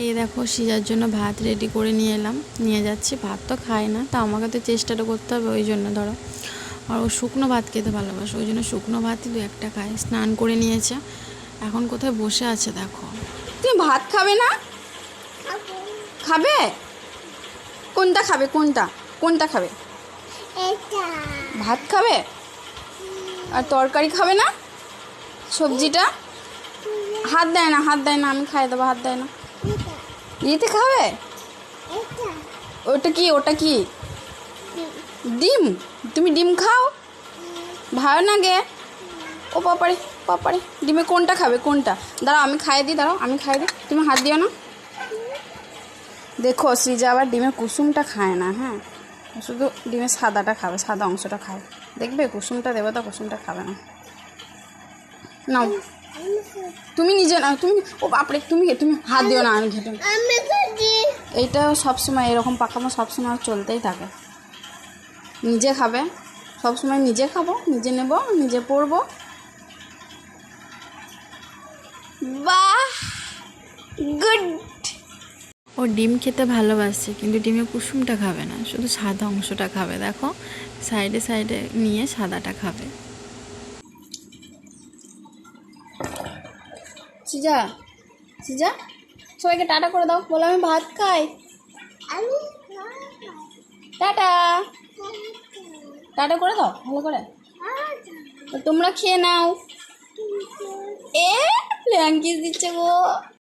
এই দেখো সিজার জন্য ভাত রেডি করে নিয়ে এলাম, নিয়ে যাচ্ছি। ভাত তো খায় না, তা আমাকে তো চেষ্টাটা করতে হবে, ওই জন্য ধরো। আর ও শুকনো ভাত খেতে ভালোবাসে, ওই জন্য শুকনো ভাতই দু একটা খায়। স্নান করে নিয়েছে, এখন কোথায় বসে আছে দেখো। তুমি ভাত খাবে না? খাবে? কোনটা খাবে? কোনটা কোনটা খাবে? ভাত খাবে? আর তরকারি খাবে না? সবজিটা হাত দেয় না, হাত দেয় না, আমি খাই দেবো, হাত দেয় না। ইয়েতে খাবে? ওটা কি? ওটা কি? ডিম? তুমি ডিম খাও? ভালো না গে? ও পাপারে পাপারে, ডিমে কোনটা খাবে? কোনটা? দাঁড়াও আমি খাইয়ে দিই, দাঁড়াও আমি খাইয়ে দিই, তুমি হাত দিও না। দেখো সৃজা আবার ডিমের কুসুমটা খায় না, হ্যাঁ, শুধু ডিমের সাদাটা খাবে, সাদা অংশটা খায়। দেখবে কুসুমটা দেবো, তো কুসুমটা খাবে না। নাও তুমি নিজে না, তুমি ও বাপরে, তুমি তুমি হাত দিও না, আমি ঘেটে। এইটা সবসময় এরকম পাকামো সবসময় চলতেই থাকে। নিজে খাবে, সবসময় নিজে খাবো, নিজে নেব, নিজে পড়বো। বাহ, গুড। ও ডিম খেতে ভালোবাসে, কিন্তু ডিমের কুসুমটা খাবে না, শুধু সাদা অংশটা খাবে। দেখো সাইডে সাইডে নিয়ে সাদাটা খাবে। সিজা, সিজা সবাইকে টাটা করে দাও, বলো আমি ভাত খাই। টাটা, টাটা করে দাও ভালো করে। তো তোমরা খেয়ে নাও। এ প্ল্যাঙ্কিস দিচ্ছে গো।